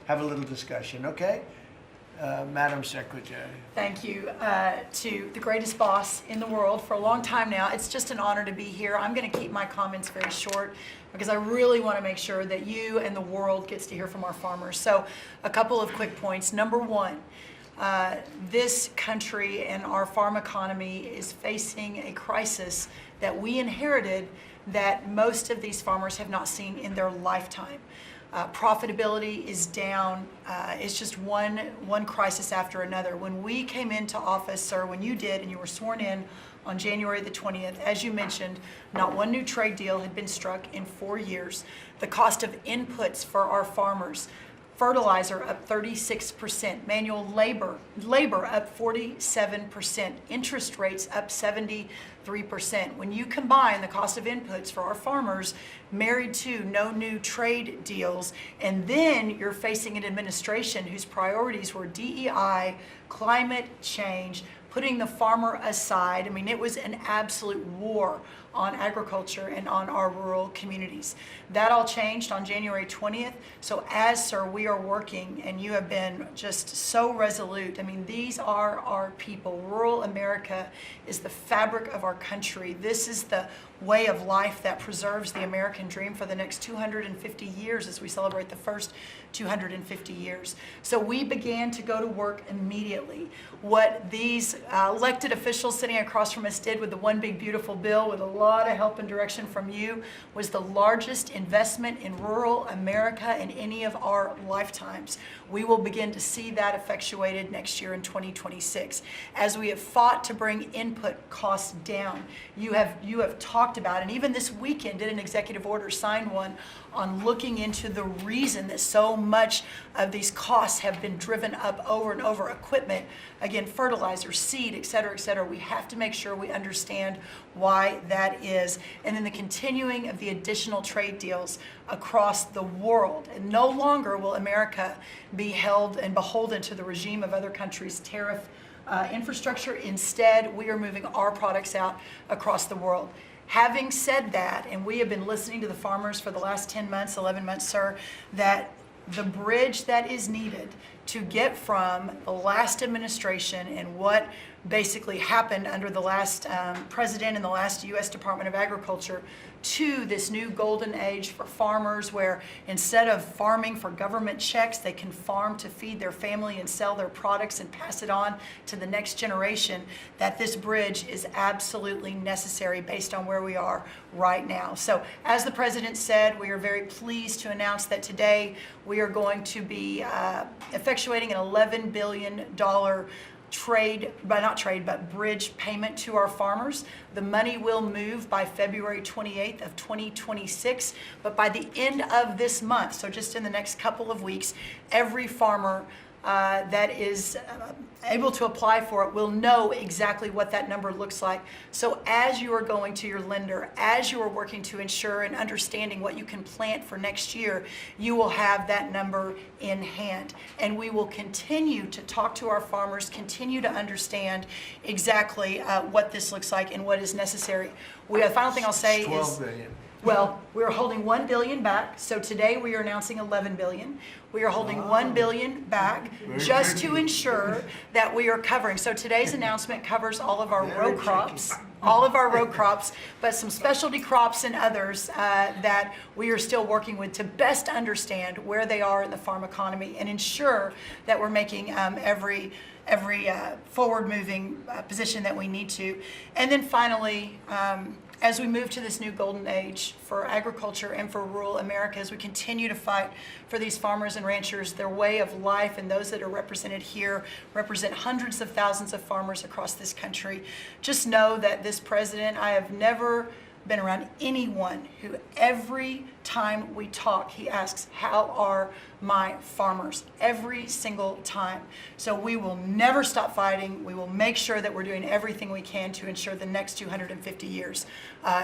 have a little discussion, okay? Madam Secretary. Thank you to the greatest boss in the world for a long time now. It's just an honor to be here. I'm going to keep my comments very short because I really want to make sure that you and the world gets to hear from our farmers. So a couple of quick points. Number one, this country and our farm economy is facing a crisis that we inherited that most of these farmers have not seen in their lifetime. Profitability is down. It's just one crisis after another. When we came into office, sir, when you did and you were sworn in on January the 20th, as you mentioned, not one new trade deal had been struck in 4 years. The cost of inputs for our farmers, fertilizer up 36%, manual labor up 47%, interest rates up 73%. When you combine the cost of inputs for our farmers married to no new trade deals, and then you're facing an administration whose priorities were DEI, climate change, putting the farmer aside. I mean, it was an absolute war on agriculture and on our rural communities. That all changed on January 20th. So as, sir, we are working, and you have been just so resolute. I mean, these are our people. Rural America is the fabric of our country. This is the way of life that preserves the American dream for the next 250 years as we celebrate the first 250 years. So we began to go to work immediately. What these elected officials sitting across from us did with the One Big Beautiful Bill, with a lot of help and direction from you, was the largest investment in rural America in any of our lifetimes. We will begin to see that effectuated next year in 2026. As we have fought to bring input costs down, you have talked about, and even this weekend did an executive order, signed one, on looking into the reason that so much of these costs have been driven up over and over. Equipment, again, fertilizer, seed, et cetera, et cetera. We have to make sure we understand why that is. And then the continuing of the additional trade deals across the world. And no longer will America be held and beholden to the regime of other countries' tariff infrastructure. Instead, we are moving our products out across the world. Having said that, and we have been listening to the farmers for the last 10 months, 11 months, sir, that the bridge that is needed to get from the last administration and what basically happened under the last president and the last U.S. Department of Agriculture to this new golden age for farmers, where instead of farming for government checks, they can farm to feed their family and sell their products and pass it on to the next generation, that this bridge is absolutely necessary based on where we are right now. So as the president said, we are very pleased to announce that today we are going to be effectuating an $11 billion bridge payment to our farmers. The money will move by February 28th of 2026, but by the end of this month, so just in the next couple of weeks, every farmer that is able to apply for it will know exactly what that number looks like. So as you are going to your lender, as you are working to ensure and understanding what you can plant for next year, you will have that number in hand. And we will continue to talk to our farmers, continue to understand exactly what this looks like and what is necessary. The final thing I'll say is 12 billion. Well, we're holding $1 billion back. So today we are announcing $11 billion. We are holding $1 billion back just to ensure that we are covering. So today's announcement covers all of our row crops, but some specialty crops and others that we are still working with to best understand where they are in the farm economy and ensure that we're making every forward-moving position that we need to. And then finally, as we move to this new golden age for agriculture and for rural America, as we continue to fight for these farmers and ranchers, their way of life, and those that are represented here represent hundreds of thousands of farmers across this country. Just know that this president, I have never been around anyone who every time we talk, he asks, how are my farmers? Every single time. So we will never stop fighting. We will make sure that we're doing everything we can to ensure the next 250 years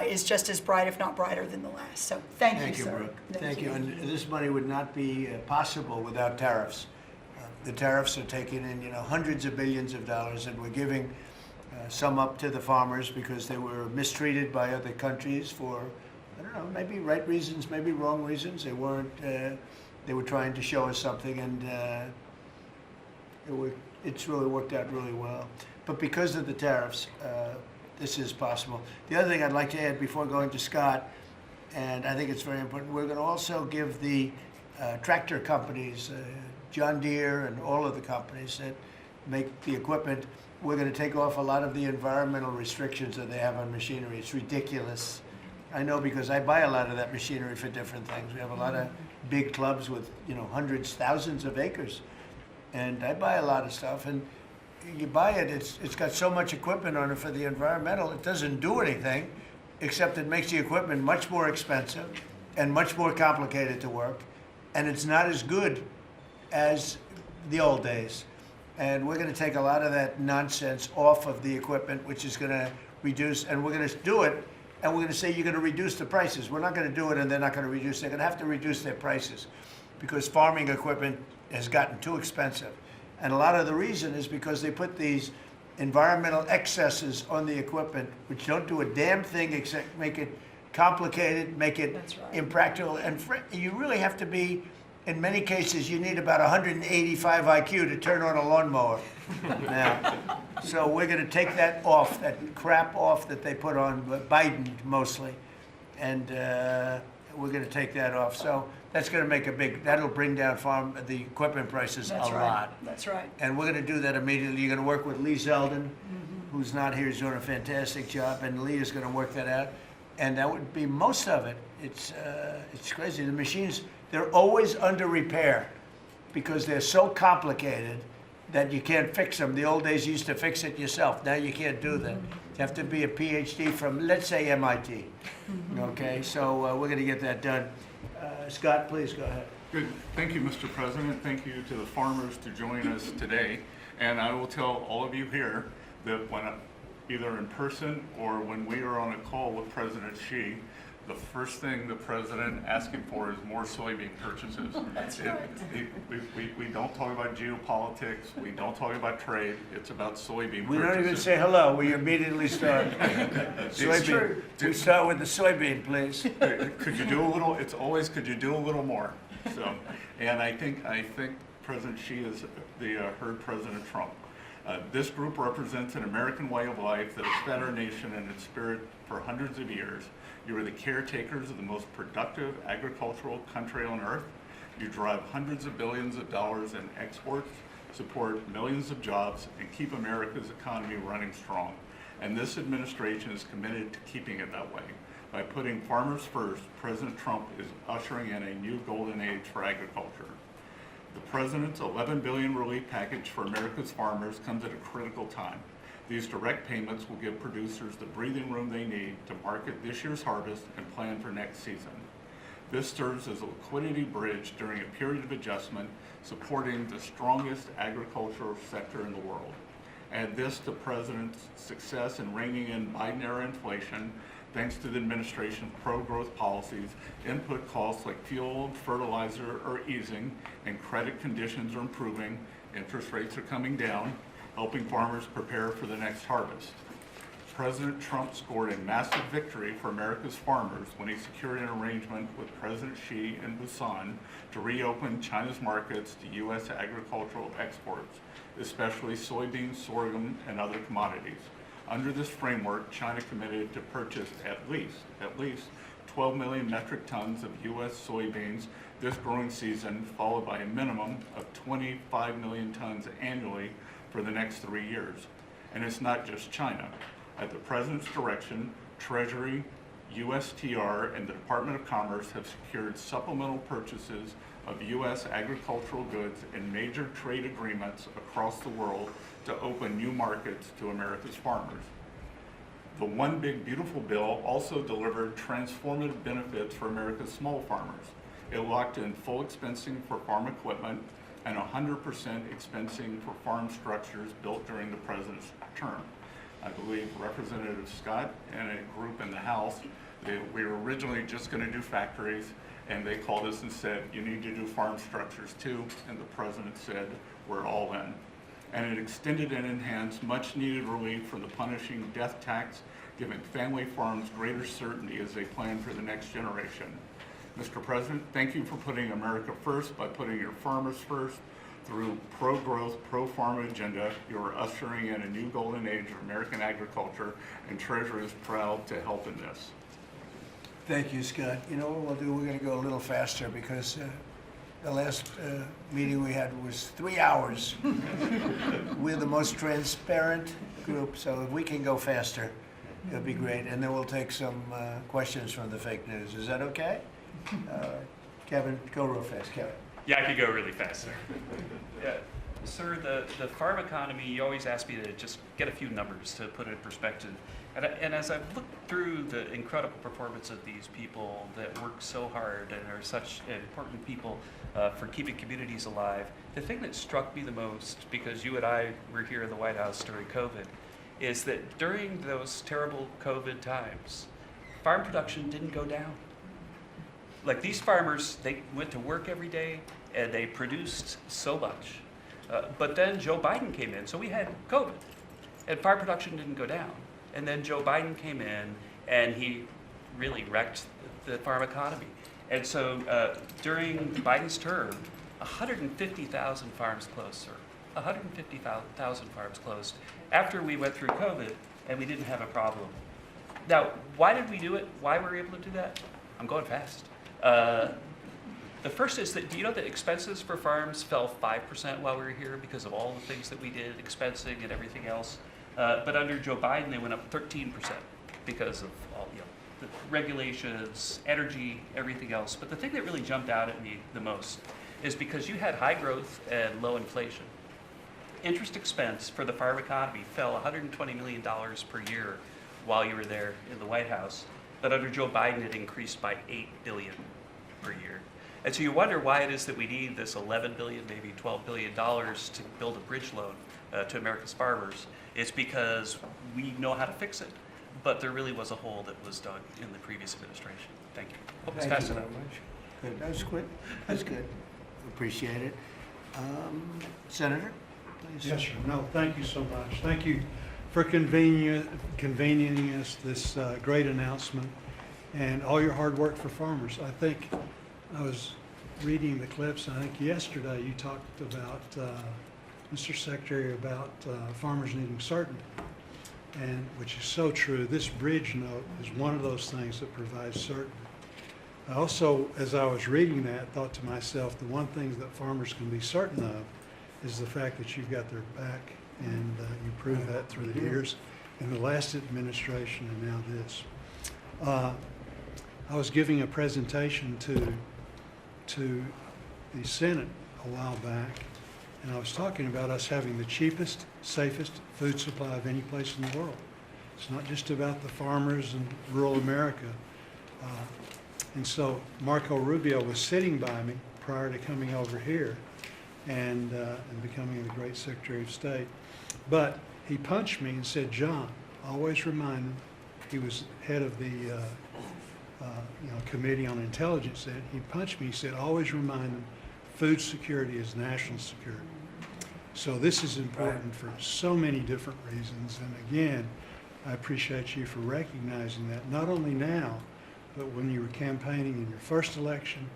is just as bright, if not brighter, than the last. So thank you, sir. Brooke. Thank you. And this money would not be possible without tariffs. The tariffs are taking in, hundreds of billions of dollars, and we're giving some up to the farmers because they were mistreated by other countries for, I don't know, maybe right reasons, maybe wrong reasons. They weren't they were trying to show us something, and it's really worked out really well. But because of the tariffs, this is possible. The other thing I'd like to add before going to Scott, and I think it's very important, we're going to also give the tractor companies, John Deere and all of the companies that make the equipment, we're going to take off a lot of the environmental restrictions that they have on machinery. It's ridiculous. I know because I buy a lot of that machinery for different things. We have a lot of big clubs with, hundreds, thousands of acres. And I buy a lot of stuff, and you buy it, it's got so much equipment on it for the environmental, it doesn't do anything, except it makes the equipment much more expensive and much more complicated to work, and it's not as good as the old days. And we're going to take a lot of that nonsense off of the equipment, which is going to reduce, and we're going to do it, and we're going to say you're going to reduce the prices. We're not going to do it and they're not going to reduce. They're going to have to reduce their prices because farming equipment has gotten too expensive. And a lot of the reason is because they put these environmental excesses on the equipment, which don't do a damn thing except make it complicated, make it impractical. And you really have to be, in many cases, you need about 185 IQ to turn on a lawnmower now. So we're going to take that off, that crap off that they put on Biden mostly. And we're going to take that off. So that's going to make that'll bring down the equipment prices a lot. That's right. And we're going to do that immediately. You're going to work with Lee Zeldin, who's not here, he's doing a fantastic job, and Lee is going to work that out. And that would be most of it. It's crazy. The machines, they're always under repair because they're so complicated that you can't fix them. The old days you used to fix it yourself. Now you can't do that. You have to be a PhD from, let's say, MIT. Okay, so we're going to get that done. Scott, please go ahead. Good. Thank you, Mr. President. Thank you to the farmers to join us today. And I will tell all of you here that when either in person or when we are on a call with President Xi, the first thing the president asking for is more soybean purchases. That's right. We don't talk about geopolitics. We don't talk about trade. It's about soybean We purchases. don't even say hello. We immediately start. Soybean. We start with the soybean, please. Could you do a little? It's always could you do a little more? So, and I think President Xi has heard President Trump. This group represents an American way of life that has fed our nation and its spirit for hundreds of years. You are the caretakers of the most productive agricultural country on earth. You drive hundreds of billions of dollars in exports, support millions of jobs, and keep America's economy running strong. And this administration is committed to keeping it that way. By putting farmers first, President Trump is ushering in a new golden age for agriculture. The President's $11 billion relief package for America's farmers comes at a critical time. These direct payments will give producers the breathing room they need to market this year's harvest and plan for next season. This serves as a liquidity bridge during a period of adjustment, supporting the strongest agricultural sector in the world. Add this to President's success in reining in Biden-era inflation, thanks to the administration's pro-growth policies, input costs like fuel and fertilizer are easing, and credit conditions are improving, interest rates are coming down, helping farmers prepare for the next harvest. President Trump scored a massive victory for America's farmers when he secured an arrangement with President Xi in Busan to reopen China's markets to U.S. agricultural exports, especially soybeans, sorghum, and other commodities. Under this framework, China committed to purchase at least 12 million metric tons of U.S. soybeans this growing season, followed by a minimum of 25 million tons annually for the next 3 years. And it's not just China. At the President's direction, Treasury, USTR, and the Department of Commerce have secured supplemental purchases of U.S. agricultural goods in major trade agreements across the world to open new markets to America's farmers. The One Big Beautiful Bill also delivered transformative benefits for America's small farmers. It locked in full expensing for farm equipment and 100% expensing for farm structures built during the President's term. I believe Representative Scott and a group in the House, we were originally just going to do factories, and they called us and said, you need to do farm structures too, and the President said, we're all in. And it extended and enhanced much needed relief from the punishing death tax, giving family farms greater certainty as they plan for the next generation. Mr. President, thank you for putting America first by putting your farmers first. Through pro-growth, pro-farm agenda, you are ushering in a new golden age of American agriculture, and Treasury is proud to help in this. Thank you, Scott. You know what we'll do? We're going to go a little faster because the last meeting we had was 3 hours. We're the most transparent group, so if we can go faster, it'll be great. And then we'll take some questions from the fake news. Is that okay? Kevin, go real fast, Kevin. Yeah, I could go really fast, sir. Yeah. Sir, the farm economy, you always ask me to just get a few numbers to put it in perspective. And as I've looked through the incredible performance of these people that work so hard and are such important people for keeping communities alive, the thing that struck me the most, because you and I were here in the White House during COVID, is that during those terrible COVID times, farm production didn't go down. Like these farmers, they went to work every day and they produced so much. But then Joe Biden came in, so we had COVID, and farm production didn't go down. And then Joe Biden came in and he really wrecked the farm economy. And so during Biden's term, 150,000 farms closed, sir. 150,000 farms closed after we went through COVID and we didn't have a problem. Now, why did we do it? Why were we able to do that? I'm going fast. The first is that, do you know that expenses for farms fell 5% while we were here because of all the things that we did, expensing and everything else? But under Joe Biden, they went up 13% because of all, the regulations, energy, everything else. But the thing that really jumped out at me the most is because you had high growth and low inflation. Interest expense for the farm economy fell $120 million per year while you were there in the White House. But under Joe Biden, it increased by $8 billion per year. And so you wonder why it is that we need this $11 billion, maybe $12 billion to build a bridge loan to America's farmers. It's because we know how to fix it, but there really was a hole that was dug in the previous administration. Thank you. Hope it's Thank fast you enough. very much. Good. That was quick. That's good. Appreciate it. Senator, please. Yes, sir. No, thank you so much. Thank you for convening us this great announcement and all your hard work for farmers. I think I was reading the clips, and I think yesterday you talked about, Mr. Secretary, about farmers needing certainty, and which is so true. This bridge note is one of those things that provides certainty. I also, as I was reading that, thought to myself, the one thing that farmers can be certain of is the fact that you've got their back, and you proved that through the years in the last administration and now this. I was giving a presentation to the Senate a while back, and I was talking about us having the cheapest, safest food supply of any place in the world. It's not just about the farmers in rural America. And so Marco Rubio was sitting by me prior to coming over here and becoming the great Secretary of State. But he punched me and said, "John, always remind him," he was head of the Committee on Intelligence. He punched me, he said, "Always remind them, food security is national security." So this is important for so many different reasons. And again, I appreciate you for recognizing that, not only now, but when you were campaigning in your first election,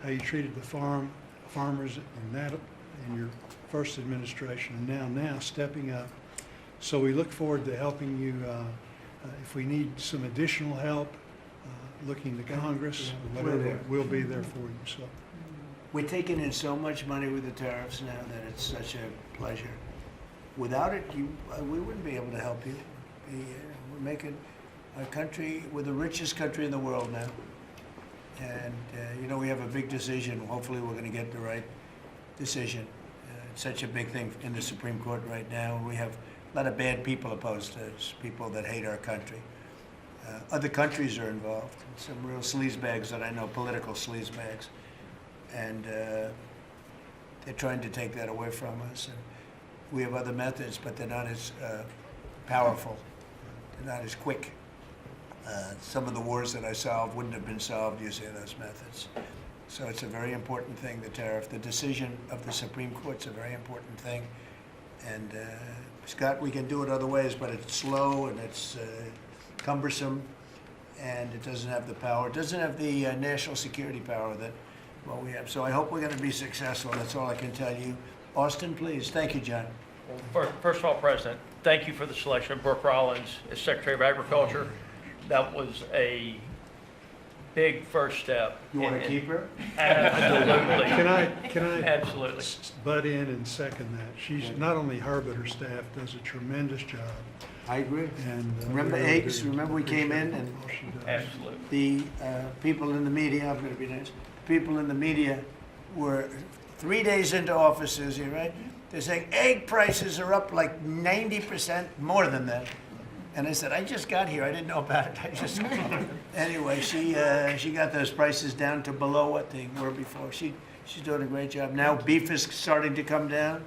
how you treated the farmers in your first administration, and now stepping up. So we look forward to helping you. If we need some additional help, looking to Congress, whatever, we'll be there for you. So We're taking in so much money with the tariffs now that it's such a pleasure. Without it, we wouldn't be able to help you. We're making our country, we're the richest country in the world now. And, we have a big decision. Hopefully we're going to get the right decision. It's such a big thing in the Supreme Court right now. And we have a lot of bad people opposed to us, people that hate our country. Other countries are involved, some real sleazebags that I know, political sleazebags. And they're trying to take that away from us. And we have other methods, but they're not as powerful. They're not as quick. Some of the wars that I solved wouldn't have been solved using those methods. So it's a very important thing, the tariff. The decision of the Supreme Court's a very important thing. And Scott, we can do it other ways, but it's slow and it's cumbersome. and it doesn't have the power. It doesn't have the national security power that what we have. So I hope we're going to be successful. That's all I can tell you. Austin, please. Thank you, John. Well, first of all, President, thank you for the selection of Brooke Rollins as Secretary of Agriculture. That was a big first step. You want to keep her? Absolutely. Can I Absolutely. butt in and second that? She's, not only her, but her staff does a tremendous job. I agree. And Remember we really eggs? do Remember we came in appreciate and all she does. Absolutely. the people in the media, I'm going to be nice, people in the media were 3 days into offices here, right? They're saying egg prices are up like 90% more than that. And I said, I just got here. I didn't know about it. I just anyway, she got those prices down to below what they were before. She's doing a great job. Now beef is starting to come down,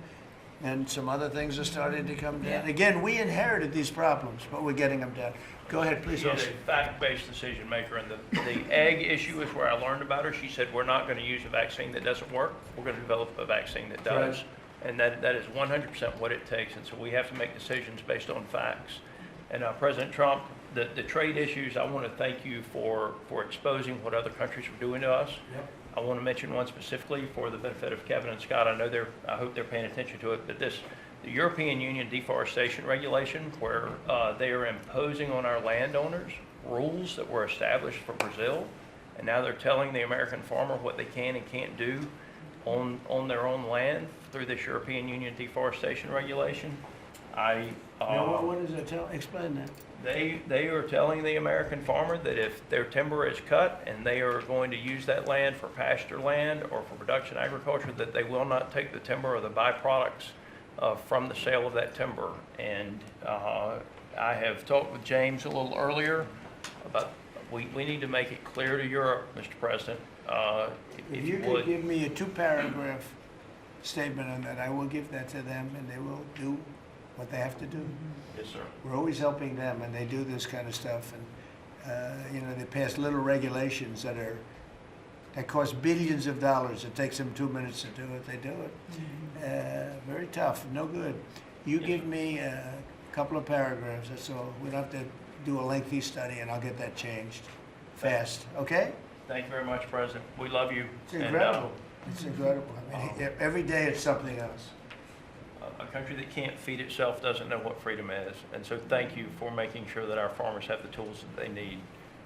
and some other things are starting to come down. Again, we inherited these problems, but we're getting them down. Go ahead, please. She is a fact-based decision maker, and the egg issue is where I learned about her. She said, we're not going to use a vaccine that doesn't work. We're going to develop a vaccine that does. Right. And that is 100% what it takes. And so we have to make decisions based on facts. And President Trump, the trade issues, I want to thank you for exposing what other countries are doing to us. Yep. I want to mention one specifically for the benefit of Kevin and Scott. I hope they're paying attention to it, but the European Union deforestation regulation, where they are imposing on our landowners rules that were established for Brazil, and now they're telling the American farmer what they can and can't do on their own land through this European Union deforestation regulation. Now, what does that tell? Explain that. They are telling the American farmer that if their timber is cut and they are going to use that land for pasture land or for production agriculture, that they will not take the timber or the byproducts from the sale of that timber. And I have talked with James a little earlier about we need to make it clear to Europe, Mr. President, If you could give me a 2-paragraph statement on that, I will give that to them, and they will do what they have to do. Yes, sir. We're always helping them, and they do this kind of stuff, and they pass little regulations that cost billions of dollars. It takes them 2 minutes to do it. They do it. Very tough, no good. You give me a couple of paragraphs. That's all. We don't have to do a lengthy study, and I'll get that changed fast. Okay? Thank you very much, President. We love you. It's incredible. It's incredible. I mean, every day it's something else. A country that can't feed itself doesn't know what freedom is. And so thank you for making sure that our farmers have the tools that they need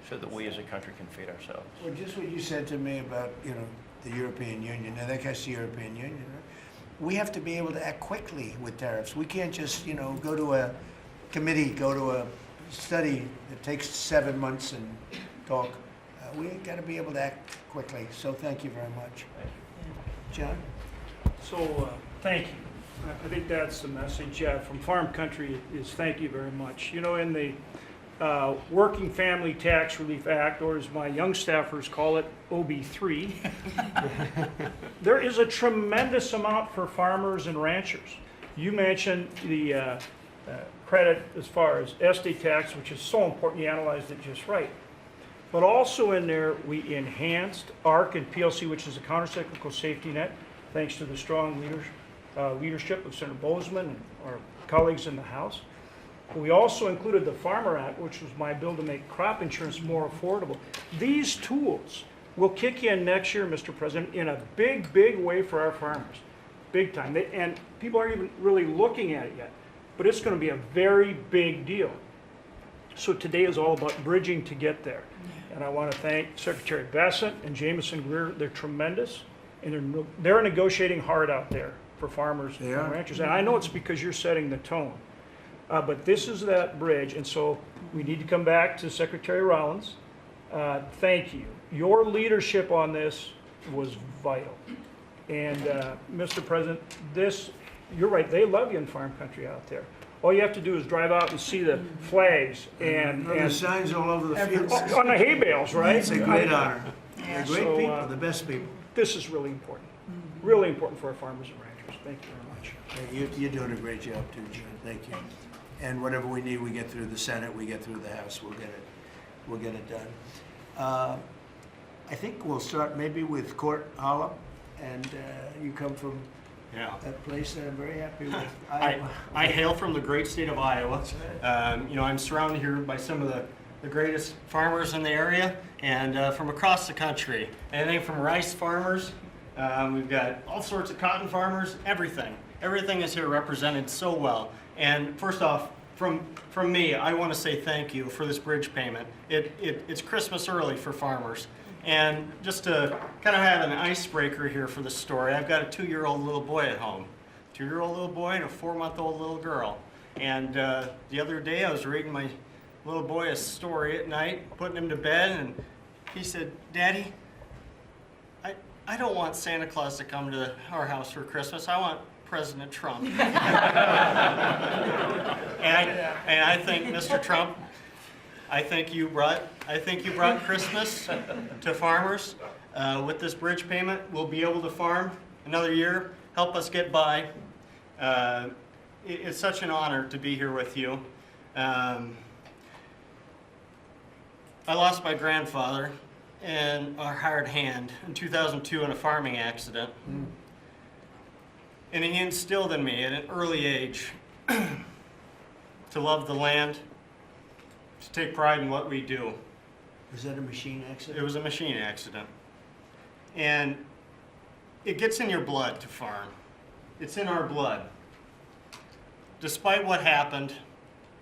so that we as a country can feed ourselves. Well, just what you said to me about, the European Union. Now, that guy's the European Union, right? We have to be able to act quickly with tariffs. We can't just, go to a committee, go to a study that takes 7 months and talk. We got to be able to act quickly. So thank you very much. Thank you. John? So, thank you. I think that's the message from Farm Country is thank you very much. In the Working Family Tax Relief Act, or as my young staffers call it, OB3, there is a tremendous amount for farmers and ranchers. You mentioned the credit as far as estate tax, which is so important. You analyzed it just right. But also in there, we enhanced ARC and PLC, which is a countercyclical safety net, thanks to the strong leadership of Senator Bozeman and our colleagues in the House. We also included the Farmer Act, which was my bill to make crop insurance more affordable. These tools will kick in next year, Mr. President, in a big, big way for our farmers, big time. And people aren't even really looking at it yet, but it's going to be a very big deal. So today is all about bridging to get there. And I want to thank Secretary Bassett and Jameson Greer. They're tremendous, and they're negotiating hard out there for farmers and ranchers. And I know it's because you're setting the tone. But this is that bridge, and so we need to come back to Secretary Rollins. Thank you. Your leadership on this was vital. And Mr. President, you're right, they love you in Farm Country out there. All you have to do is drive out and see the flags and the signs all over the fields. on the hay bales, right? It's a great honor. They're great So, people, the best people. This is really important. Really important for our farmers and ranchers. Thank you very much. You're doing a great job too, John. Thank you. And whatever we need, we get through the Senate, we get through the House, we'll get it done. I think we'll start maybe with Court Hollow, and you come from Yeah. that place that I'm very happy with. I hail from the great state of Iowa. I'm surrounded here by some of the the greatest farmers in the area and from across the country. Anything from rice farmers, we've got all sorts of cotton farmers, everything. Everything is here represented so well. And first off, from me, I want to say thank you for this bridge payment. It's Christmas early for farmers. And just to kind of have an icebreaker here for the story, I've got a 2-year-old little boy at home. 2-year-old little boy and a 4-month-old little girl. And the other day I was reading my little boy a story at night, putting him to bed, and he said, "Daddy, I don't want Santa Claus to come to our house for Christmas. I want President Trump." and I think, Mr. Trump, I think you brought Christmas to farmers. With this bridge payment, we'll be able to farm another year, help us get by. It's such an honor to be here with you. I lost my grandfather and a hired hand in 2002 in a farming accident. And he instilled in me at an early age to love the land, to take pride in what we do. Was that a machine accident? It was a machine accident. And it gets in your blood to farm. It's in our blood. Despite what happened,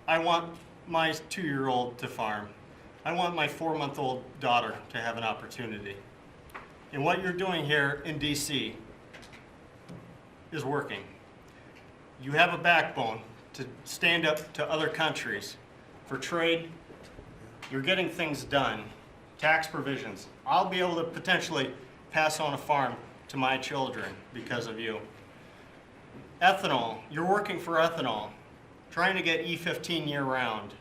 I want my 2-year-old to farm. I want my 4-month-old daughter to have an opportunity. And what you're doing here in DC is working. You have a backbone to stand up to other countries for trade. You're getting things done. Tax provisions. I'll be able to potentially pass on a farm to my children because of you. Ethanol. You're working for ethanol, trying to get E15 year-round.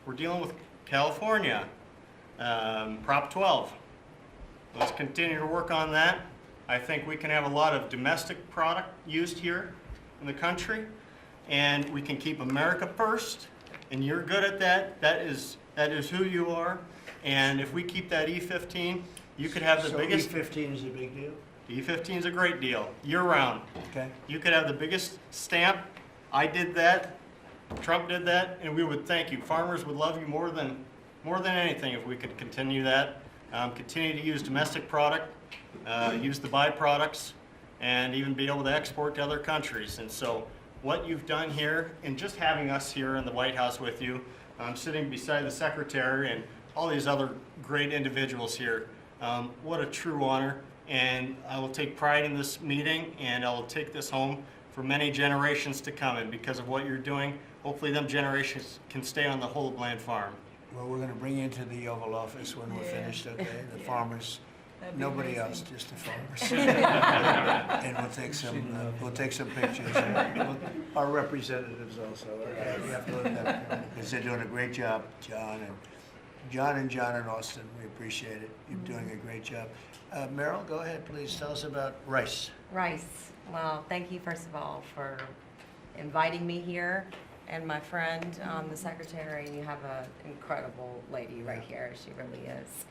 We're dealing with California, Prop 12. Let's continue to work on that. I think we can have a lot of domestic product used here in the country, and we can keep America first, and you're good at that. That is who you are. And if we keep that E15, you could have the biggest... E15 is a big deal? E15 is a great deal, year-round. Okay. You could have the biggest stamp. I did that. Trump did that, and we would thank you. Farmers would love you more than anything if we could continue that. Continue to use domestic product, use the byproducts, and even be able to export to other countries. And so what you've done here, and just having us here in the White House with you, sitting beside the Secretary and all these other great individuals here, what a true honor. And I will take pride in this meeting, and I will take this home for many generations to come. And because of what you're doing, hopefully them generations can stay on the whole Bland farm. Well, we're going to bring you into the Oval Office when we're finished, okay? The farmers, That'd be nobody amazing. else, just the farmers. And we'll take some pictures. Our representatives also. Okay? We have to let them, because they're doing a great job, John and Austin. We appreciate it. You're doing a great job. Meryl, go ahead, please. Tell us about rice. Rice. Well, thank you, first of all, for inviting me here, and my friend, the secretary. You have an incredible lady right here. She really is.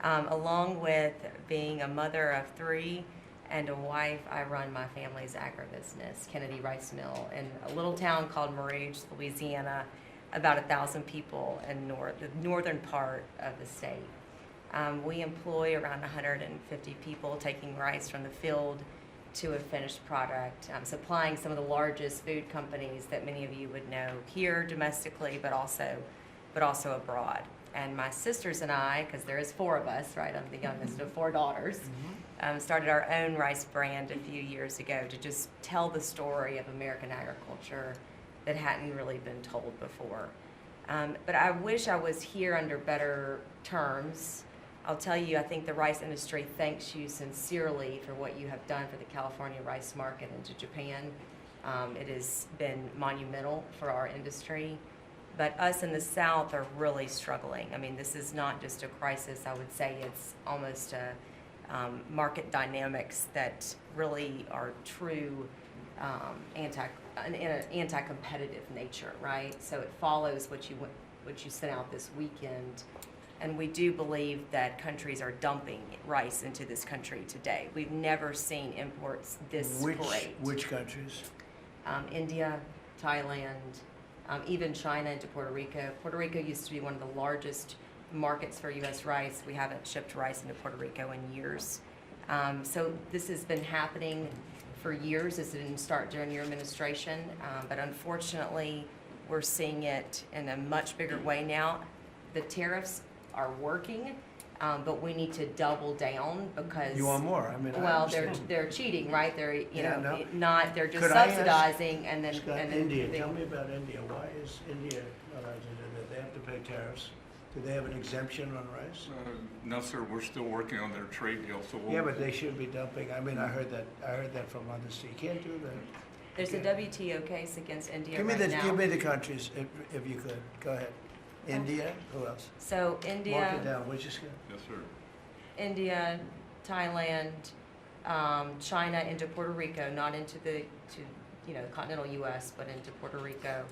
Along with being a mother of 3 and a wife, I run my family's agribusiness, Kennedy Rice Mill, in a little town called Marouge, Louisiana, about 1,000 people in the northern part of the state. We employ around 150 people, taking rice from the field to a finished product, supplying some of the largest food companies that many of you would know here domestically, but also abroad. And my sisters and I, because there is 4 of us, right? I'm the youngest of 4 daughters, started our own rice brand a few years ago to just tell the story of American agriculture that hadn't really been told before. But I wish I was here under better terms. I'll tell you, I think the rice industry thanks you sincerely for what you have done for the California rice market into Japan. It has been monumental for our industry. But us in the South are really struggling. I mean, this is not just a crisis. I would say it's almost a market dynamics that really are true in an anti-competitive nature, right? So it follows what you sent out this weekend. And we do believe that countries are dumping rice into this country today. We've never seen imports this great. Which countries? India, Thailand, even China into Puerto Rico. Puerto Rico used to be one of the largest markets for U.S. rice. We haven't shipped rice into Puerto Rico in years. So this has been happening for years. This didn't start during your administration, but unfortunately, we're seeing it in a much bigger way now. The tariffs are working, but we need to double down because You want more? I mean, I well, understand. they're cheating, right? They're Yeah, no. not. They're just Could I ask- subsidizing and then Scott, and then India, they- tell me about India. Why is India not allowed to do that? They have to pay tariffs. Do they have an exemption on rice? No, sir, we're still working on their trade deal, so we'll. Yeah, but they should be dumping. I mean, I heard that from others. You can't do that. There's a WTO case against India Give me right the now. give me the countries if you could. Go ahead. India. Who else? So Mark it India, down. Which is good. Yes, sir. India, Thailand, China into Puerto Rico, not into the continental U.S., but into Puerto Rico.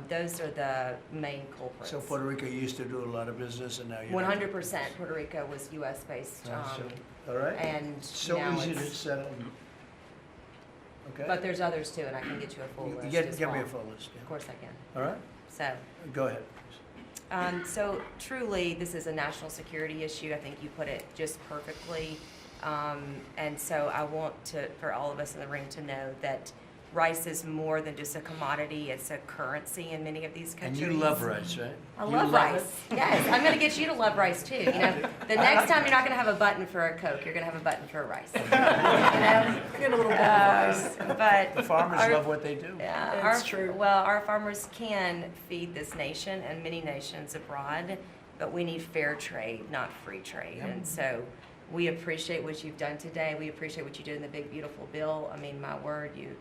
Those are the main culprits. So Puerto Rico used to do a lot of business, and now you're 100% Puerto Rico was U.S. based, all right. and So now easy to it's. settle. Okay. But there's others too, and I can get you a full list Get as me well. a full list. Of course I can. Yeah. All right. So. Go ahead. So truly, this is a national security issue. I think you put it just perfectly. And so I want for all of us in the room to know that rice is more than just a commodity. It's a currency in many of these And countries. you love rice, right? I You love it? rice. Yes, I'm going to get you to love rice too. The next time you're not going to have a button for a Coke, you're going to have a button for a rice. Get a little bit of rice. But The farmers our- love what they do. yeah, It's true. Well, our farmers can feed this nation and many nations abroad, but we need fair trade, not free trade. Yep. And so we appreciate what you've done today. We appreciate what you did in the big, beautiful bill. I mean, my word, you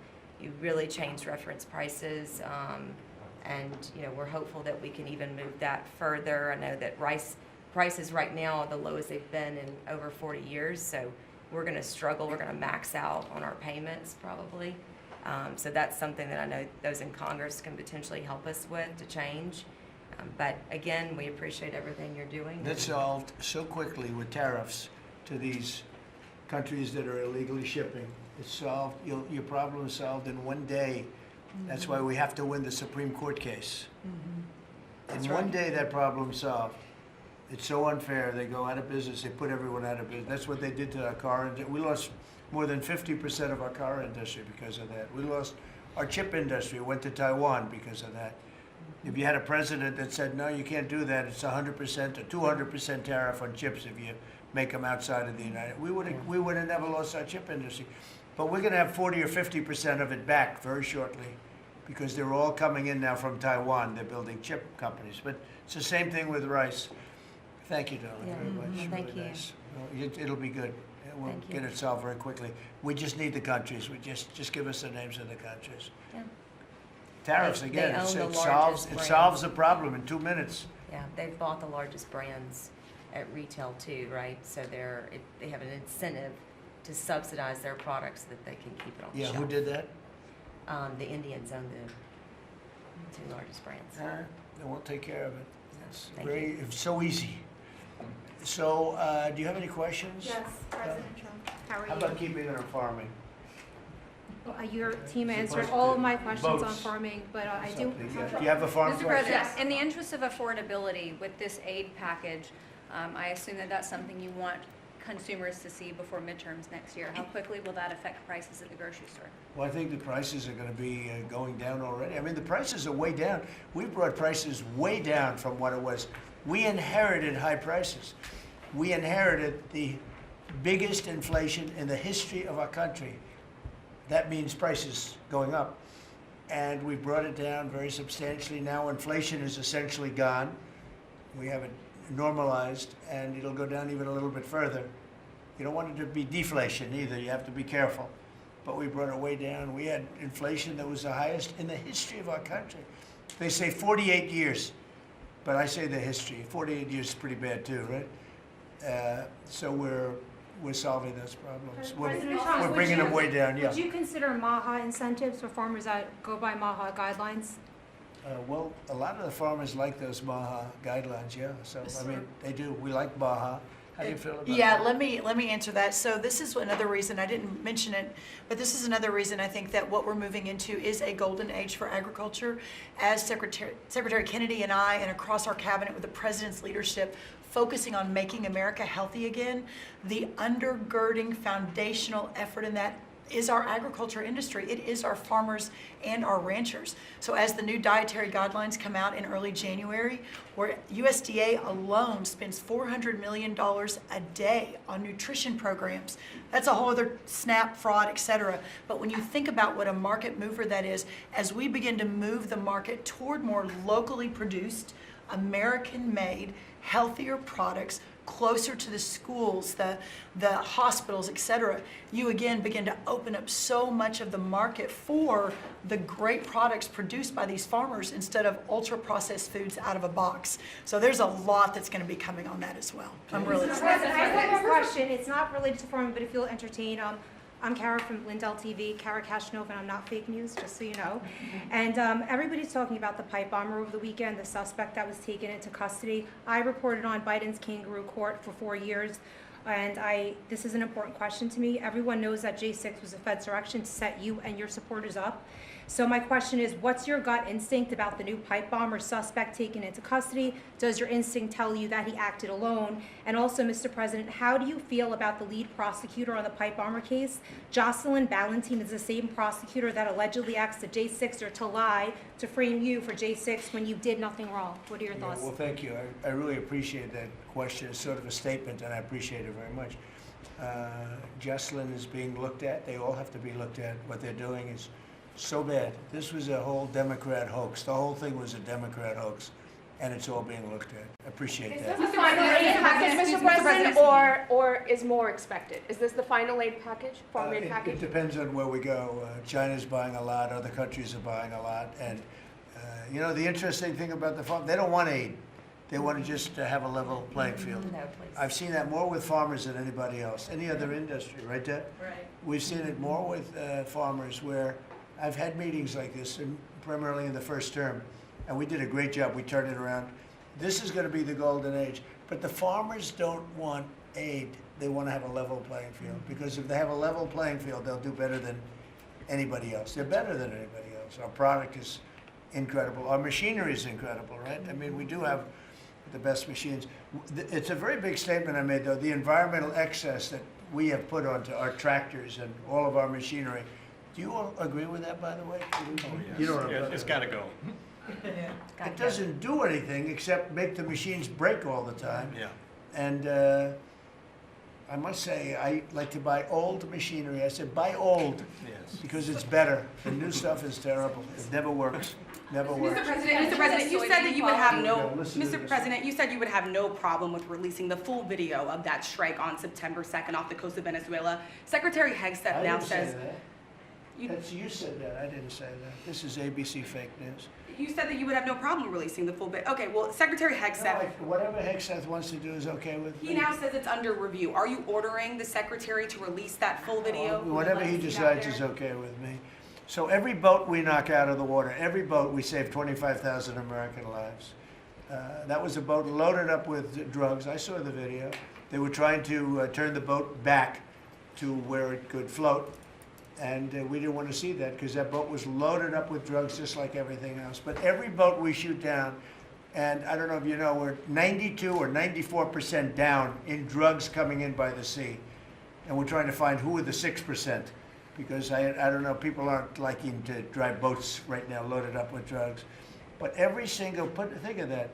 really changed reference prices. And, we're hopeful that we can even move that further. I know that rice prices right now are the lowest they've been in over 40 years. So we're going to struggle. We're going to max out on our payments probably. So that's something that I know those in Congress can potentially help us with to change. But again, we appreciate everything you're doing. That's solved so quickly with tariffs to these countries that are illegally shipping. It's solved. Your problem is solved in one day. That's why we have to win the Supreme Court case. That's In one right. day, that problem's solved. It's so unfair. They go out of business. They put everyone out of business. That's what they did to our car industry. We lost more than 50% of our car industry because of that. We lost our chip industry. It went to Taiwan because of that. If you had a president that said, no, you can't do that, it's 100% or 200% tariff on chips if you make them outside of the United, we would have never lost our chip industry. But we're going to have 40 or 50% of it back very shortly because they're all coming in now from Taiwan. They're building chip companies. But it's the same thing with rice. Thank you, darling, Yeah. very much. Thank Really you. nice. Well, it'll be good. We'll Thank you. get it solved very quickly. We just need the countries. We just give us the names of the countries. Yeah. Tariffs, They again, own the it largest solves the problem in 2 minutes. Yeah, they've bought the largest brands at retail too, right? So they have an incentive to subsidize their products so that they can keep it on the Yeah, shelf. who did that? The Indians own the two largest brands. All right, then we'll take care of it. It's Thank very, it's so easy. So, do you have any questions? Yes, President Trump, how are How you? about keeping it on farming? Your team answered all of my questions on Votes. farming, but I do. Do you have a farm Mr. question? President, in the interest of affordability with this aid package, I assume that that's something you want consumers to see before midterms next year. How quickly will that affect prices at the grocery store? Well, I think the prices are gonna be going down already. I mean, the prices are way down. We brought prices way down from what it was. We inherited high prices. We inherited the biggest inflation in the history of our country. That means prices going up. And we brought it down very substantially. Now inflation is essentially gone. We have it normalized, and it'll go down even a little bit further. You don't want it to be deflation either. You have to be careful. But we brought it way down. We had inflation that was the highest in the history of our country. They say 48 years, but I say the history. 48 years is pretty bad too, right? So we're solving those problems. President Trump, We're would bringing you- them way down, yeah. Would you consider MAHA incentives for farmers that go by MAHA guidelines? Well, a lot of the farmers like those MAHA guidelines, yeah. So, I Sir. mean, they do. We like MAHA. How do you feel about Yeah, that? let me answer that. So this is another reason, I didn't mention it, but this is another reason I think that what we're moving into is a golden age for agriculture. As Secretary Kennedy and I, and across our cabinet with the president's leadership, focusing on making America healthy again, the undergirding foundational effort in that is our agriculture industry. It is our farmers and our ranchers. So as the new dietary guidelines come out in early January, where USDA alone spends $400 million a day on nutrition programs, that's a whole other SNAP, fraud, et cetera. But when you think about what a market mover that is, as we begin to move the market toward more locally produced, American-made, healthier products, closer to the schools, the hospitals, et cetera, you again begin to open up so much of the market for the great products produced by these farmers instead of ultra-processed foods out of a box. So there's a lot that's going to be coming on that as well. I'm really Mr. excited. President, I have a question. It's not related to farming, but if you'll entertain. I'm Kara from Lindell TV, Kara Kashnova, and I'm not fake news, just so you know. And everybody's talking about the pipe bomber over the weekend, the suspect that was taken into custody. I reported on Biden's kangaroo court for 4 years, and this is an important question to me. Everyone knows that J6 was a Fed's direction to set you and your supporters up. So my question is, what's your gut instinct about the new pipe bomber suspect taken into custody? Does your instinct tell you that he acted alone? And also, Mr. President, how do you feel about the lead prosecutor on the pipe bomber case? Jocelyn Ballantine is the same prosecutor that allegedly asked the J6er to lie to frame you for J6 when you did nothing wrong. What are your thoughts? Well, thank you. I really appreciate that question. It's sort of a statement, and I appreciate it very much. Jocelyn is being looked at. They all have to be looked at. What they're doing is so bad. This was a whole Democrat hoax. The whole thing was a Democrat hoax, and it's all being looked at. I appreciate Is that. this the final aid package, Mr. President, or is more expected? Is this the final aid package, farm aid It package? depends on where we go. China's buying a lot. Other countries are buying a lot. And, the interesting thing about the farm, they don't want aid. They want to just have a level playing field. No, please. I've seen that more with farmers than anybody else, any other industry, right, Deb? Right. We've seen it more with farmers where I've had meetings like this, primarily in the first term, and we did a great job. We turned it around. This is going to be the golden age. But the farmers don't want aid. They want to have a level playing field, because if they have a level playing field, they'll do better than anybody else. They're better than anybody else. Our product is incredible. Our machinery is incredible, right? I mean, we do have the best machines. It's a very big statement I made, though. The environmental excess that we have put onto our tractors and all of our machinery. Do you all agree with that, by the way? You don't know. It's got to go. It doesn't do anything except make the machines break all the time. Yeah. And I must say, I like to buy old machinery. I said, buy old, Yes. because it's better. The new stuff is terrible. It never works. Never works. Mr. President, you said that you would have no, Listen to Mr. this. President, you said you would have no problem with releasing the full video of that strike on September 2nd off the coast of Venezuela. Secretary Hegseth I now didn't say says, that. You said that. I didn't say that. This is ABC fake news. you said that you would have no problem releasing the full bit. Okay, well, Secretary Hegseth, Whatever Hegseth wants to do is okay with me. he now says it's under review. Are you ordering the secretary to release that full video? Whatever he decides is okay with me. So every boat we knock out of the water, every boat, we save 25,000 American lives. That was a boat loaded up with drugs. I saw the video. They were trying to turn the boat back to where it could float. And we didn't want to see that, because that boat was loaded up with drugs just like everything else. But every boat we shoot down, and I don't know if you know, we're 92 or 94% down in drugs coming in by the sea. And we're trying to find who are the 6%, because I don't know, people aren't liking to drive boats right now loaded up with drugs. But every single, think of that,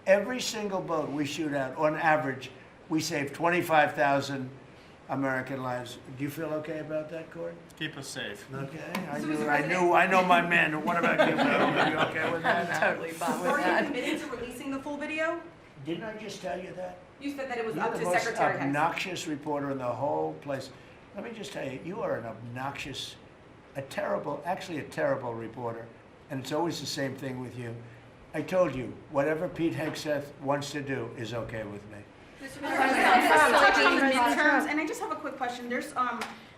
every single boat we shoot out, on average, we save 25,000 American lives. Do you feel okay about that, Court? Keep us safe. Okay, I know my men. What about you? Are you okay with that? Totally fine with Are you that. committed to releasing the full video? Didn't I just tell you that? You said that it was You're up the to most Secretary Hegseth. obnoxious reporter in the whole place. Let me just tell you, you are an obnoxious, actually a terrible reporter, and it's always the same thing with you. I told you, whatever Pete Hegseth wants to do is okay with me. Touching on midterms, and I just have a quick question. There's,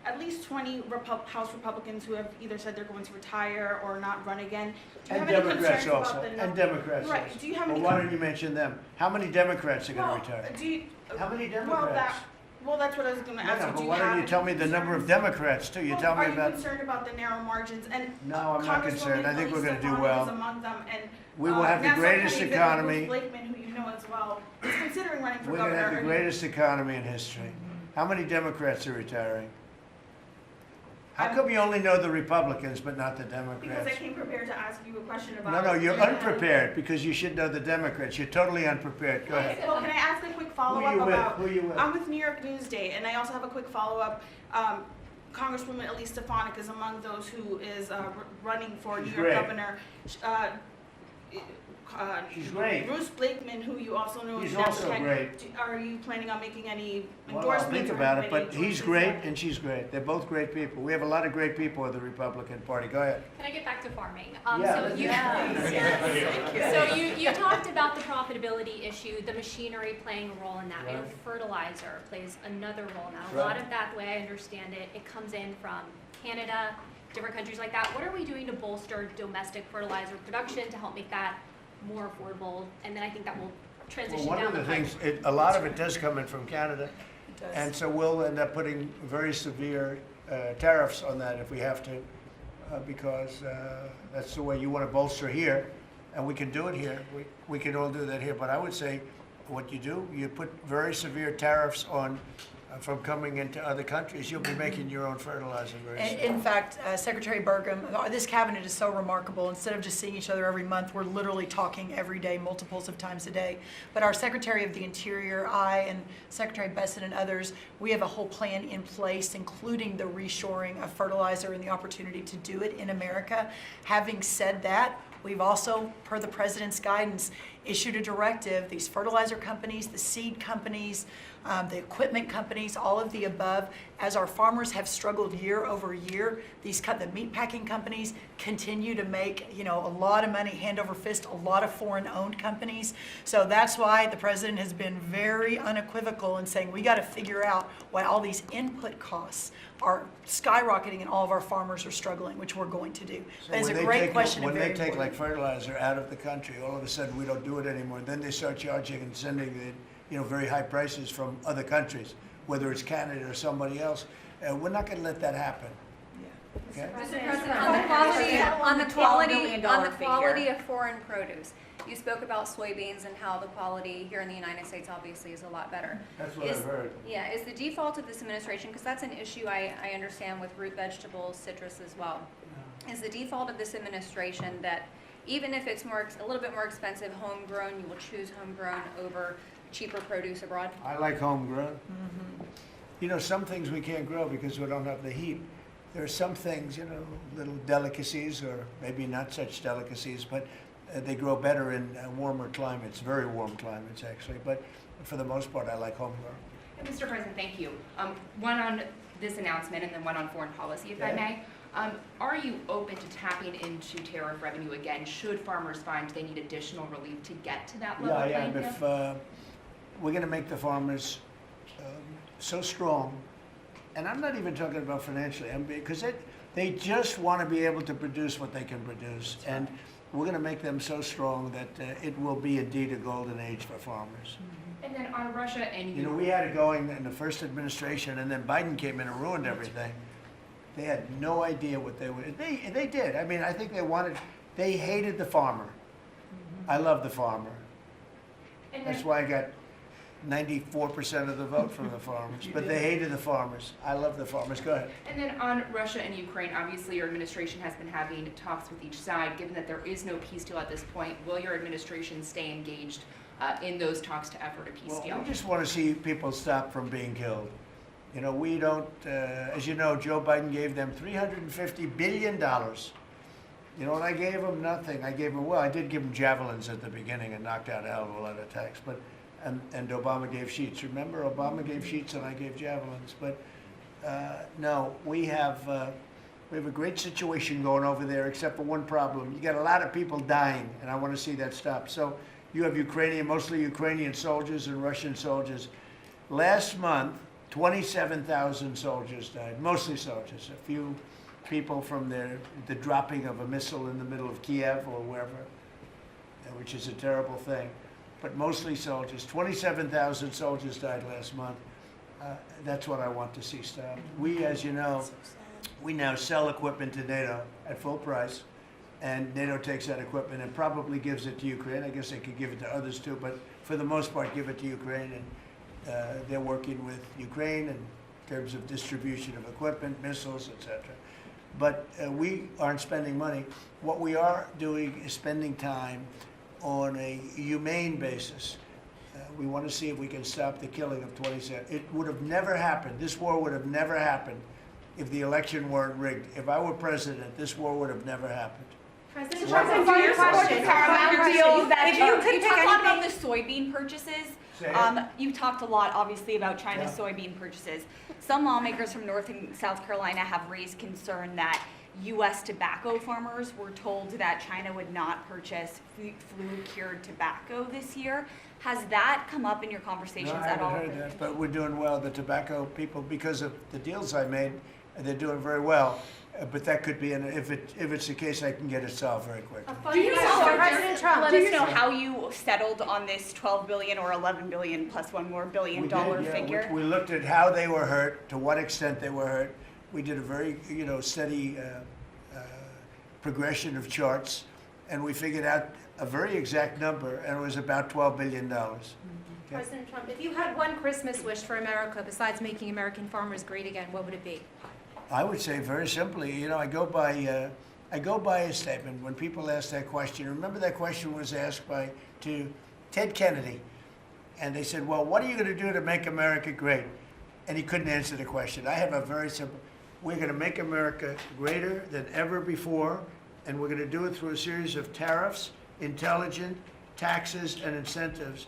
at least 20 House Republicans who have either said they're going to retire or not run again. Do you And have any Democrats concerns also, about the and Democrats Right. also. Do you have Well, any? why don't you mention them? How many Democrats are gonna Well, retire? do you, How many well, Democrats? that's what I was going to No, ask no, you. but Do you why don't have you tell me any the number of concerns? Democrats too? You Well, tell me are about. you concerned about the narrow margins? And No, I'm not concerned. I think we're gonna do Congresswoman Elise well. Stefanik is among them, and We will have the Nassau greatest County Executive economy. Bruce Blakeman, who you know as well, is considering running for We're governor. gonna have the and- greatest economy in history. How many Democrats are retiring? How come you only know the Republicans but not the Because Democrats? I came prepared to ask you a question about. No, no, you're unprepared because you should know the Democrats. You're totally unprepared. Go ahead. Well, can I ask a quick Who follow-up you with? about? Who you with? I'm with New York Newsday, and I also have a quick follow-up. Congresswoman Elise Stefanik is among those who is running for She's New York great. governor. She's great. Bruce Blakeman, who you also know He's is also Nassau great. Are you planning on making any Well, I'll endorsements? think or about it, having but any he's choices? great and she's great. They're both great people. We have a lot of great people in the Republican Party. Go ahead. Can I get back to farming? Yeah, So you, so you talked about the profitability issue, the machinery playing a role in that. I know Right. fertilizer plays another role now. A Right. lot of that, the way I understand it, it comes in from Canada, different countries like that. What are we doing to bolster domestic fertilizer production to help make that more affordable? And then I think that will Well, transition one down of the pipe. things, a lot of it does come in from Canada. It does. And so we'll end up putting very severe tariffs on that if we have to, because that's the way you want to bolster here, and we can do it here. We can all do that here, but I would say what you do, you put very severe tariffs on from coming into other countries. You'll be making your own fertilizer very soon. In fact, Secretary Burgum, this cabinet is so remarkable. Instead of just seeing each other every month, we're literally talking every day, multiples of times a day. But our Secretary of the Interior, I, and Secretary Besson and others, we have a whole plan in place, including the reshoring of fertilizer and the opportunity to do it in America. Having said that, we've also, per the President's guidance, issued a directive, these fertilizer companies, the seed companies, the equipment companies, all of the above, as our farmers have struggled year over year, the meat packing companies continue to make, a lot of money, hand over fist, a lot of foreign-owned companies. So that's why the President has been very unequivocal in saying we got to figure out why all these input costs are skyrocketing and all of our farmers are struggling, which we're going to do. So That is a when they great take- question and When very they take like important. fertilizer out of the country, all of a sudden we don't do it anymore. Then they start charging and sending the, very high prices from other countries, whether it's Canada or somebody else. We're not going to let that happen. Okay? Mr. President, on the quality of foreign produce, you spoke about soybeans and how the quality here in the United States obviously is a lot better. That's what I've heard. Yeah, is the default of this administration, because that's an issue I understand with root vegetables, citrus as well. Is the default of this administration that even if it's a little bit more expensive homegrown, you will choose homegrown over cheaper produce abroad? I like homegrown. Some things we can't grow because we don't have the heat. There are some things, little delicacies, or maybe not such delicacies, but they grow better in warmer climates, very warm climates actually. But for the most part, I like homegrown. Mr. President, thank you. One on this announcement and then one on foreign policy, if I may. Are you open to tapping into tariff revenue again, should farmers find they need additional relief to get to that level? Yeah, if we're going to make the farmers so strong, and I'm not even talking about financially, because they just want to be able to produce what they can produce, and we're going to make them so strong that it will be indeed a golden age for farmers. And then on Russia and We had it going in the first administration, and then Biden came in and ruined everything. They had no idea what they would. They did. I mean, I think they hated the farmer. I love the farmer. And That's then, why I got 94% of the vote from the farmers. But they hated the farmers. I love the farmers. Go ahead. and then on Russia and Ukraine, obviously your administration has been having talks with each side. Given that there is no peace deal at this point, will your administration stay engaged in those talks to effort a peace deal? We just want to see people stop from being killed. We don't, as you know, Joe Biden gave them $350 billion. You know what I gave them? Nothing. I did give them javelins at the beginning and knocked out a hell of a lot of attacks. But and Obama gave sheets. Remember, Obama gave sheets and I gave javelins. But no, we have a great situation going over there, except for one problem. You got a lot of people dying, and I want to see that stop. So you have mostly Ukrainian soldiers and Russian soldiers. Last month, 27,000 soldiers died, mostly soldiers. A few people from the dropping of a missile in the middle of Kiev or wherever, which is a terrible thing. But mostly soldiers. 27,000 soldiers died last month. That's what I want to see stop. We, as you know, we now sell equipment to NATO at full price, and NATO takes that equipment and probably gives it to Ukraine. I guess they could give it to others too, but for the most part, give it to Ukraine. And they're working with Ukraine in terms of distribution of equipment, missiles, etc. But we aren't spending money. What we are doing is spending time on a humane basis. We want to see if we can stop the killing of 27. It would have never happened. This war would have never happened if the election weren't rigged. If I were president, this war would have never happened. President Trump, Trump, do you support the Paramount deal that If you could you pick talked a lot about anything- the soybean purchases. Say it. You talked a lot, obviously, about China's Yeah. soybean purchases. Some lawmakers from North and South Carolina have raised concern that U.S. tobacco farmers were told that China would not purchase flu-cured tobacco this year. Has that come up in your conversations No, I at haven't all? heard that, but we're doing well. The tobacco people, because of the deals I made, they're doing very well. But that could be, if it's the case, I can get it solved very quickly. Do you So President Trump, let do us you know how you settled on this 12 billion or 11 billion plus one more billion We dollar did, yeah. figure? We looked at how they were hurt, to what extent they were hurt. We did a very, steady progression of charts, and we figured out a very exact number, and it was about $12 billion. Okay? President Trump, if you had one Christmas wish for America besides making American farmers great again, what would it be? I would say very simply, I go by a statement when people ask that question. Remember that question was asked to Ted Kennedy, and they said, "Well, what are you going to do to make America great?" And he couldn't answer the question. I have a very simple: we're going to make America greater than ever before, and we're going to do it through a series of tariffs, intelligent taxes, and incentives.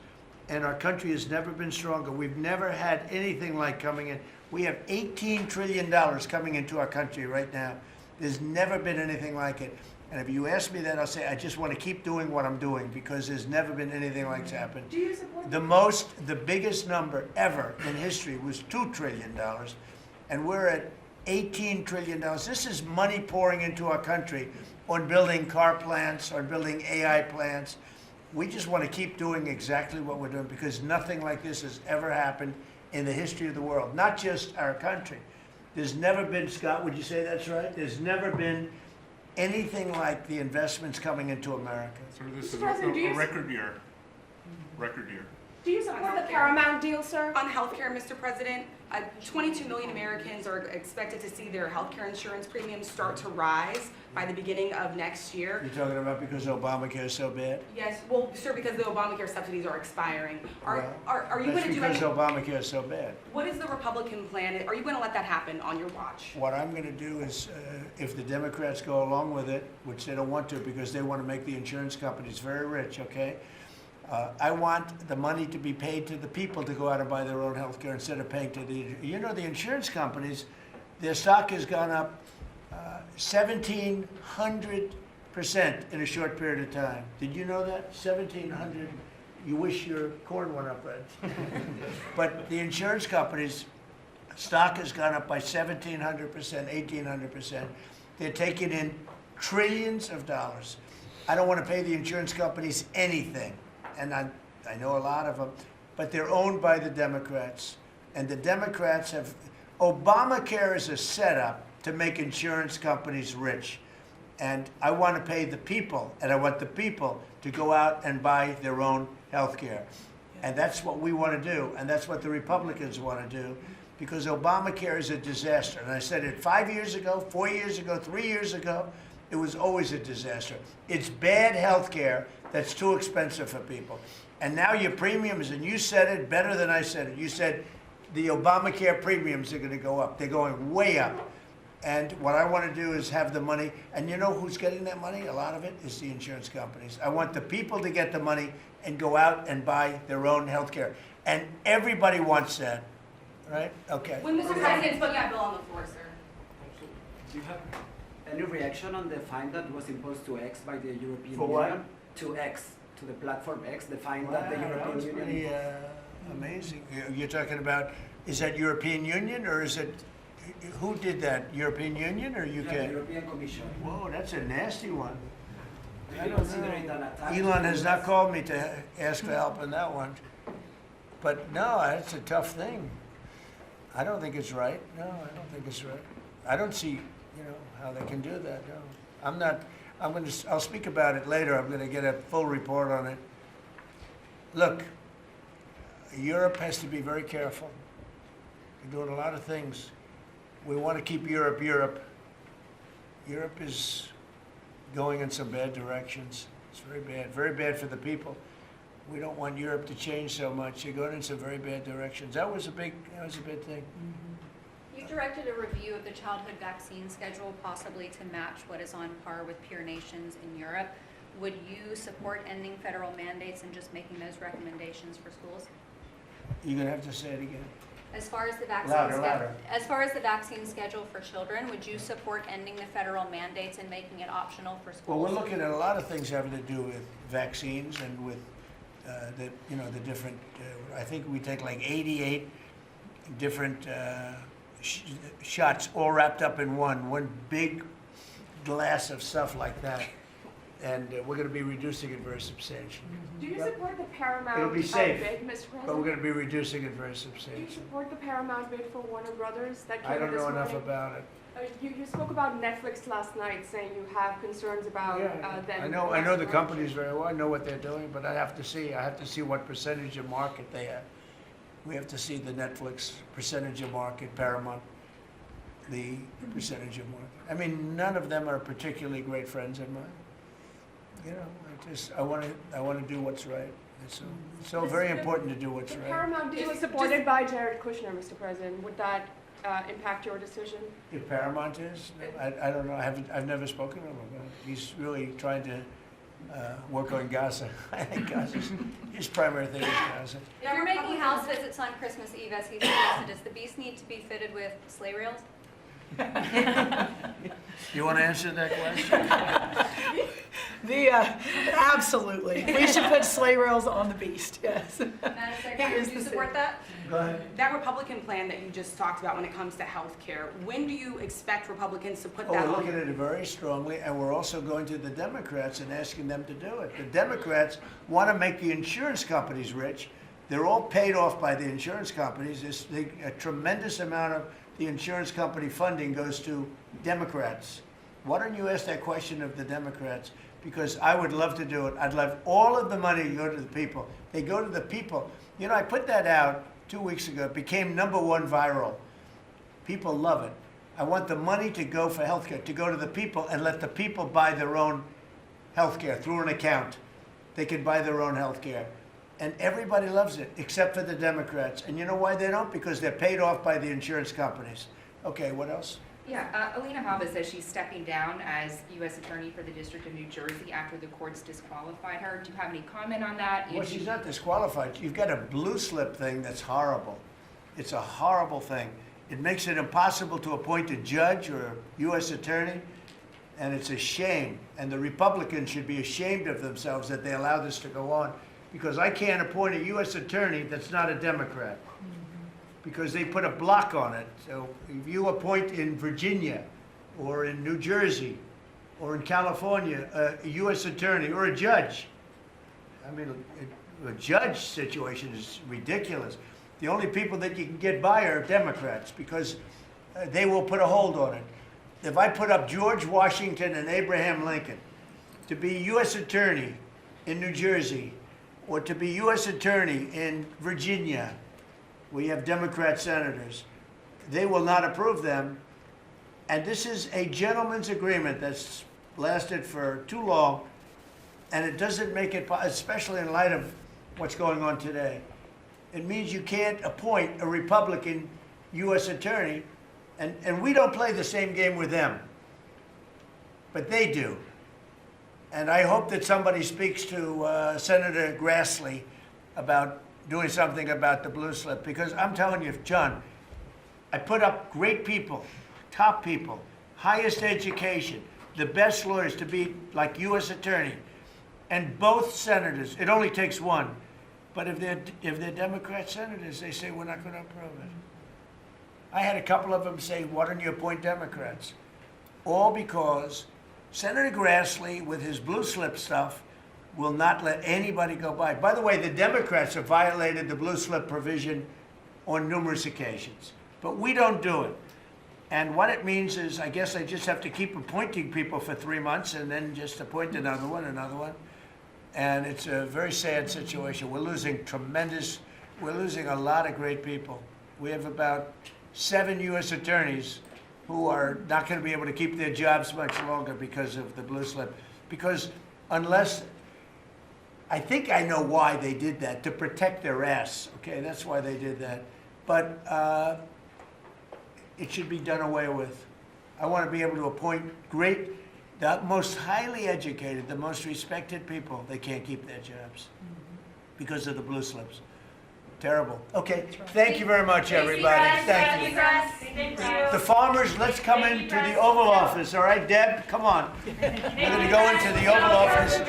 And our country has never been stronger. We've never had anything like coming in. We have $18 trillion coming into our country right now. There's never been anything like it. And if you ask me that, I'll say I just want to keep doing what I'm doing because there's never been anything like it's happened. Do you support The biggest number ever in history was $2 trillion, and we're at $18 trillion. This is money pouring into our country on building car plants, on building AI plants. We just want to keep doing exactly what we're doing because nothing like this has ever happened in the history of the world, not just our country. There's never been, Scott, would you say that's right? There's never been anything like the investments coming into America. So this is President, do you- a record year. Record year. Do you support the Paramount deal, sir? On healthcare, Mr. President, 22 million Americans are expected to see their healthcare insurance premiums start to rise by the beginning of next year. You're talking about because Obamacare is so bad? Yes, well, sir, because the Obamacare subsidies are expiring. Are you That's going to do any? because Obamacare is so bad. What is the Republican plan? Are you going to let that happen on your watch? What I'm going to do is, if the Democrats go along with it, which they don't want to because they want to make the insurance companies very rich, okay? I want the money to be paid to the people to go out and buy their own health care instead of paying to the insurance companies, their stock has gone up 1,700% in a short period of time. Did you know that? 1,700. You wish your corn went up, Red. But the insurance companies' stock has gone up by 1,700%, 1,800%. They're taking in trillions of dollars. I don't want to pay the insurance companies anything. And I know a lot of them, but they're owned by the Democrats. And the Democrats have, Obamacare is a setup to make insurance companies rich. And I want to pay the people, and I want the people to go out and buy their own health care. And that's what we want to do, and that's what the Republicans want to do, because Obamacare is a disaster. And I said it 5 years ago, 4 years ago, 3 years ago, it was always a disaster. It's bad health care that's too expensive for people. And now your premiums, and you said it better than I said it. You said the Obamacare premiums are going to go up. They're going way up. And what I want to do is have the money. And you know who's getting that money? A lot of it is the insurance companies. I want the people to get the money and go out and buy their own health care. And everybody wants that, right? Okay. When Mr. President's putting that bill on the floor, sir. Do you have any reaction on the fine that was imposed to X by the European For Union? what? To X, to the platform X, the fine Wow, that the that European was Union... pretty amazing. You're talking about Is that European Union or is it, who did that? European Union or UK? Yeah, the European Commission. Whoa, that's a nasty one. I Maybe don't consider it know. an attack Elon to has the not US. called me to ask for help on that one. But no, that's a tough thing. I don't think it's right. No, I don't think it's right. I don't see, how they can do that, no. I'll speak about it later. I'm gonna get a full report on it. Look, Europe has to be very careful. They're doing a lot of things. We want to keep Europe Europe. Europe is going in some bad directions. It's very bad for the people. We don't want Europe to change so much. They're going in some very bad directions. That was a big thing. You directed a review of the childhood vaccine schedule, possibly to match what is on par with peer nations in Europe. Would you support ending federal mandates and just making those recommendations for schools? You're gonna have to say it again. As far as the vaccine Louder. as far as the vaccine schedule for children, would you support ending the federal mandates and making it optional for schools? Well, we're looking at a lot of things having to do with vaccines and with the different. I think we take like 88 different shots, all wrapped up in one big glass of stuff like that, and we're going to be reducing it very substantially. Do you support the Paramount It'll be safe, bid, Mr. President? but we're going to be reducing it very Do you substantially. support the Paramount bid for Warner Brothers that came I don't this know enough morning? about it. You spoke about Netflix last night, saying you have concerns about them. I know the companies very well. I know what they're doing, but I have to see what percentage of market they have. We have to see the Netflix percentage of market, Paramount, the percentage of market. I mean, none of them are particularly great friends of mine. I want to do what's right. It's so very important to do what's The right. Paramount deal was supported by Jared Kushner, Mr. President. Would that impact your decision? If Paramount is, I don't know. I've never spoken to him about it. He's really trying to work on Gaza. I think his primary thing is Gaza. If you're making house visits on Christmas Eve, as he suggested, does the beast need to be fitted with sleigh rails? You want to answer that question? Absolutely. We should put sleigh rails on the beast, yes. Madam Secretary, would you support that? Go ahead. That Republican plan that you just talked about when it comes to health care, when do you expect Republicans to put that We're on? looking at it very strongly, and we're also going to the Democrats and asking them to do it. The Democrats want to make the insurance companies rich. They're all paid off by the insurance companies. A tremendous amount of the insurance company funding goes to Democrats. Why don't you ask that question of the Democrats? Because I would love to do it. I'd love all of the money to go to the people. They go to the people. I put that out 2 weeks ago. It became #1 viral. People love it. I want the money to go for healthcare, to go to the people and let the people buy their own healthcare through an account. They can buy their own healthcare. And everybody loves it, except for the Democrats. And you know why they don't? Because they're paid off by the insurance companies. Okay, what else? Yeah, Alina Habba says she's stepping down as U.S. Attorney for the District of New Jersey after the courts disqualified her. Do you have any comment on that? Well, she's not disqualified. You've got a blue slip thing that's horrible. It's a horrible thing. It makes it impossible to appoint a judge or a U.S. attorney, and it's a shame. And the Republicans should be ashamed of themselves that they allow this to go on, because I can't appoint a U.S. attorney that's not a Democrat, because they put a block on it. So if you appoint in Virginia or in New Jersey or in California a U.S. attorney or a judge, I mean, a judge situation is ridiculous. The only people that you can get by are Democrats, because they will put a hold on it. If I put up George Washington and Abraham Lincoln to be U.S. attorney in New Jersey or to be U.S. attorney in Virginia, we have Democrat senators, they will not approve them. And this is a gentleman's agreement that's lasted for too long, and it doesn't make it, especially in light of what's going on today. It means you can't appoint a Republican U.S. attorney, and we don't play the same game with them, but they do. And I hope that somebody speaks to Senator Grassley about doing something about the blue slip, because I'm telling you, John, I put up great people, top people, highest education, the best lawyers to be like U.S. attorney, and both senators, it only takes one, but if they're Democrat senators, they say we're not going to approve it. I had a couple of them say, why don't you appoint Democrats? All because Senator Grassley, with his blue slip stuff, will not let anybody go by. By the way, the Democrats have violated the blue slip provision on numerous occasions, but we don't do it. And what it means is, I guess I just have to keep appointing people for 3 months and then just appoint another one. And it's a very sad situation. We're losing a lot of great people. We have about 7 U.S. attorneys who are not going to be able to keep their jobs much longer because of the blue slip. Because unless, I think I know why they did that, to protect their ass. Okay, that's why they did that. But it should be done away with. I want to be able to appoint the most highly educated, the most respected people. They can't keep their jobs because of the blue slips. Terrible. Okay, thank you very much, everybody. Thank you. The farmers, let's come into the Oval Office, all right? Deb, come on. We're going to go into the Oval Office.